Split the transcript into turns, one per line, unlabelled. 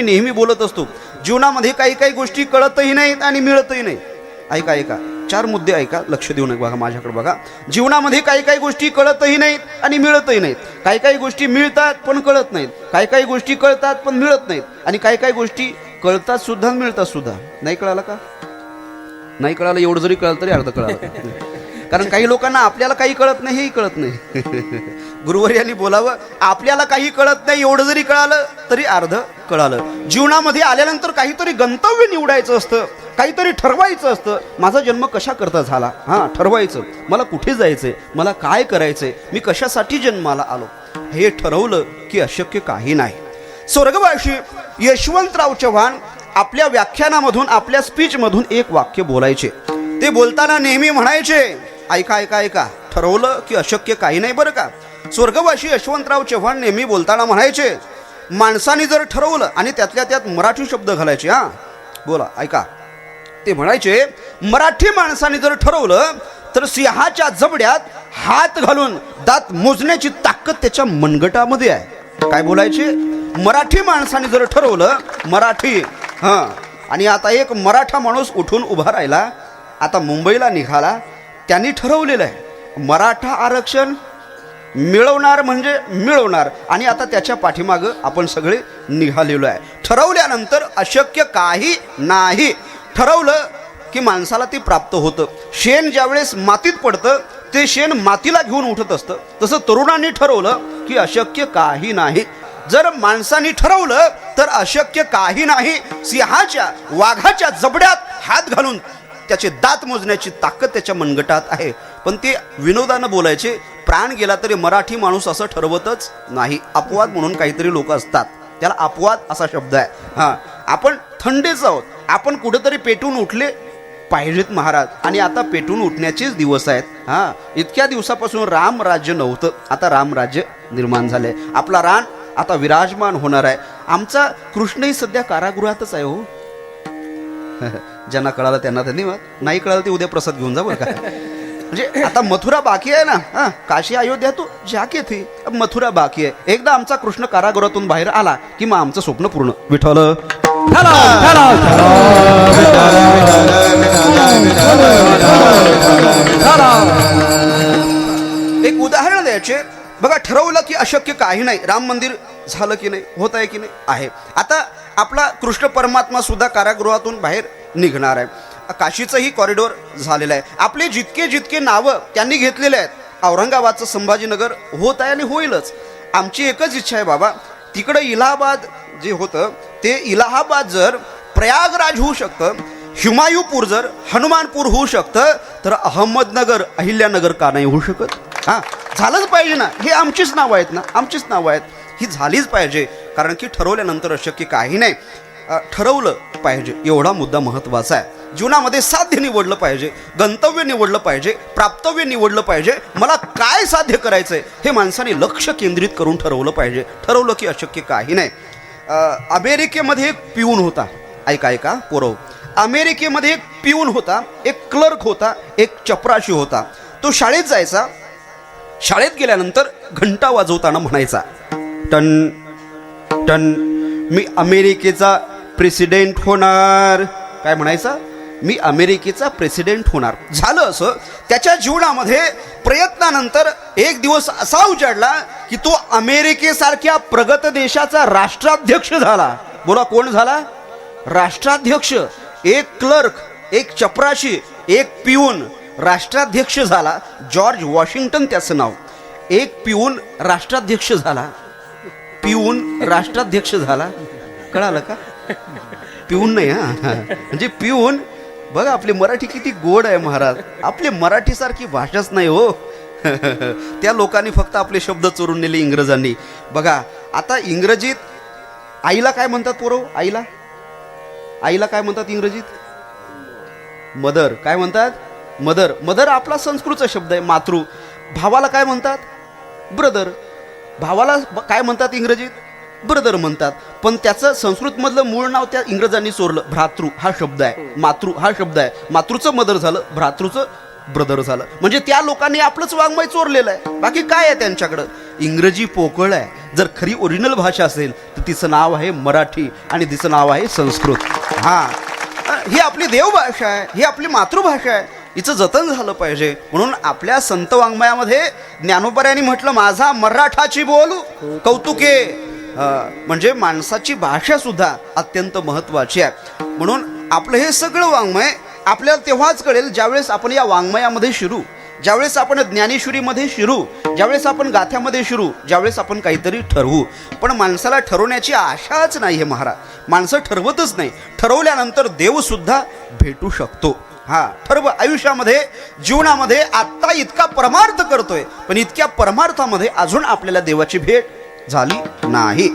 मी नेहमी बोलत असतो, जीवनामध्ये काही काही गोष्टी कळतही नाहीत आणि मिळतही नाही. ऐका ऐका, 4 मुद्दे ऐका, लक्ष देऊ नका, बघा माझ्याकडे बघा. जीवनामध्ये काही काही गोष्टी कळतही नाहीत आणि मिळतही नाहीत. काही काही गोष्टी मिळतात पण कळत नाहीत. काही काही गोष्टी कळतात पण मिळत नाहीत. आणि काही काही गोष्टी कळतात सुद्धा मिळतात सुद्धा. नाही कळालं का? नाही कळालं, एवढं जरी कळलं तरी अर्ध कळालं. कारण काही लोकांना आपल्याला काही कळत नाही हेही कळत नाही. गुरुवर्यांनी बोलावं, आपल्याला काही कळत नाही एवढं जरी कळालं तरी अर्ध कळालं. जीवनामध्ये आल्यानंतर काहीतरी गंतव्य निवडायचं असतं, काहीतरी ठरवायचं असतं. माझा जन्म कशा करता झाला, हां ठरवायचं. मला कुठे जायचंय, मला काय करायचंय, मी कशासाठी जन्माला आलो, हे ठरवलं की अशक्य काही नाही. स्वर्गवासी यशवंतराव चव्हाण आपल्या व्याख्यानामधून, आपल्या स्पीचमधून एक वाक्य बोलायचे. ते बोलताना नेहमी म्हणायचे, ऐका ऐका ऐका, ठरवलं की अशक्य काही नाही बरं का. स्वर्गवासी यशवंतराव चव्हाण नेहमी बोलताना म्हणायचे, माणसाने जर ठरवलं, आणि त्यातल्या त्यात मराठी शब्द घालायचे. हां बोला ऐका. ते म्हणायचे, मराठी माणसाने जर ठरवलं तर सिंहाच्या जबड्यात हात घालून दात मोजण्याची ताकद त्याच्या मनगटामध्ये आहे. काय बोलायचे? मराठी माणसाने जर ठरवलं, मराठी. हां, आणि आता एक मराठा माणूस उठून उभा राहिला, आता मुंबईला निघाला. त्यांनी ठरवलेलं आहे मराठा आरक्षण मिळवणार म्हणजे मिळवणार, आणि आता त्याच्या पाठीमागं आपण सगळे निघालेलो आहे. ठरवल्यानंतर अशक्य काही नाही. ठरवलं की माणसाला ते प्राप्त होतं. शेण ज्यावेळेस मातीत पडतं ते शेण मातीला घेऊन उठत असतं, तसं तरुणांनी ठरवलं की अशक्य काही नाही. जर माणसांनी ठरवलं तर अशक्य काही नाही. सिंहाच्या, वाघाच्या जबड्यात हात घालून त्याचे दात मोजण्याची ताकद त्याच्या मनगटात आहे. पण ते विनोदानं बोलायचे, प्राण गेला तरी मराठी माणूस असं ठरवतच नाही. अपवाद म्हणून काहीतरी लोक असतात, त्याला अपवाद असा शब्द आहे. हां, आपण थंडीच आहोत, आपण कुठेतरी पेटून उठले पाहिजेत महाराज, आणि आता पेटून उठण्याचेच दिवस आहेत. हां, इतक्या दिवसापासून राम राज्य नव्हतं, आता राम राज्य निर्माण झालंय. आपला रान आता विराजमान होणार आहे. आमचा कृष्णही सध्या कारागृहातच आहे. हो, ज्यांना कळालं त्यांना धन्यवाद, नाही कळालं ते उद्या प्रसाद घेऊन जा बरं का. म्हणजे आता मथुरा बाकी आहे ना. हां, काशी अयोध्या तो जाके थी, अब मथुरा बाकी आहे. एकदा आमचा कृष्ण कारागृहातून बाहेर आला की मग आमचं स्वप्न पूर्ण. विठ्ठल एक उदाहरण द्यायचे बघा. ठरवलं की अशक्य काही नाही. राम मंदिर झालं की नाही, होत आहे की नाही, आहे. आता आपला कृष्ण परमात्मा सुद्धा कारागृहातून बाहेर निघणार आहे. काशीचंही कॉरिडॉर झालेलं आहे. आपले जितके जितके नावं त्यांनी घेतलेले आहेत. औरंगाबादचं संभाजीनगर होत आहे आणि होईलच. आमची एकच इच्छा आहे बाबा, तिकडं इलाहाबाद जे होतं ते इलाहाबाद जर प्रयागराज होऊ शकतं, हुमायूपूर जर हनुमानपूर होऊ शकतं, तर अहमदनगर, अहिल्यानगर का नाही होऊ शकत? हां, झालंच पाहिजे ना. हे आमचीच नावं आहेत ना, आमचीच नावं आहेत. ही झालीच पाहिजे, कारण की ठरवल्यानंतर अशक्य काही नाही. ठरवलं पाहिजे, एवढा मुद्दा महत्त्वाचा आहे. जीवनामध्ये साध्य निवडलं पाहिजे, गंतव्य निवडलं पाहिजे, प्राप्तव्य निवडलं पाहिजे. मला काय साध्य करायचं आहे हे माणसाने लक्ष केंद्रित करून ठरवलं पाहिजे. ठरवलं की अशक्य काही नाही. अमेरिकेमध्ये एक पिऊन होता. ऐका ऐका पोरव, अमेरिकेमध्ये एक पिऊन होता, एक क्लर्क होता, एक चपराशी होता. तो शाळेत जायचा. शाळेत गेल्यानंतर घंटा वाजवताना म्हणायचा, टन टन, मी अमेरिकेचा प्रेसिडेंट होणार. काय म्हणायचा? मी अमेरिकेचा प्रेसिडेंट होणार. झालं असं. त्याच्या जीवनामध्ये प्रयत्नानंतर एक दिवस असा उजाडला की तो अमेरिकेसारख्या प्रगत देशाचा राष्ट्राध्यक्ष झाला. बोला, कोण झाला? राष्ट्राध्यक्ष. एक क्लर्क, एक चपराशी, एक पिऊन राष्ट्राध्यक्ष झाला. जॉर्ज वॉशिंग्टन त्याचं नाव. एक पिऊन राष्ट्राध्यक्ष झाला. पिऊन राष्ट्राध्यक्ष झाला. कळालं का? पिऊन नाही, हा, म्हणजे पिऊन. बघा आपली मराठी किती गोड आहे महाराज. आपली मराठीसारखी भाषाच नाही हो. त्या लोकांनी फक्त आपले शब्द चोरून नेले इंग्रजांनी. बघा आता इंग्रजीत आईला काय म्हणतात पोरं? आईला, आईला काय म्हणतात इंग्रजीत? मदर. काय म्हणतात? मदर. मदर आपला संस्कृतचा शब्द आहे, मातृ. भावाला काय म्हणतात? ब्रदर. भावाला काय म्हणतात इंग्रजीत? ब्रदर म्हणतात. पण त्याचं संस्कृतमधलं मूळ नाव त्या इंग्रजांनी चोरलं. भ्रातृ हा शब्द आहे, मातृ हा शब्द आहे. मातृचं मदर झालं, भ्रातृचं ब्रदर झालं. म्हणजे त्या लोकांनी आपलंच वाङ्मय चोरलेलं आहे. बाकी काय आहे त्यांच्याकडं? इंग्रजी पोकळ आहे, जर खरी ओरिजिनल भाषा असेल तर तिचं नाव आहे मराठी आणि तिचं नाव आहे संस्कृत. ही आपली देवभाषा आहे, ही आपली मातृभाषा आहे, हिचं जतन झालं पाहिजे. म्हणून आपल्या संत वाङ्मयामध्ये ज्ञानोबा म्हटलं, माझा मराठाची बोल कौतुके. म्हणजे माणसाची भाषा सुद्धा अत्यंत महत्वाची आहे. म्हणून आपलं हे सगळं वाङ्मय आपल्याला तेव्हाच कळेल ज्यावेळेस आपण या वाङ्मयामध्ये शिरू, ज्यावेळेस आपण ज्ञानेश्वरीमध्ये शिरू, ज्यावेळेस आपण गाथ्यामध्ये शिरू, ज्यावेळेस आपण काहीतरी ठरवू. पण माणसाला ठरवण्याची आशाच नाही आहे महाराज. माणसं ठरवतच नाही. ठरवल्यानंतर देव सुद्धा भेटू शकतो. ठरव आयुष्यामध्ये, जीवनामध्ये आत्ता इतका परमार्थ करतोय, पण इतक्या परमार्थामध्ये अजून आपल्याला देवाची भेट झाली नाही.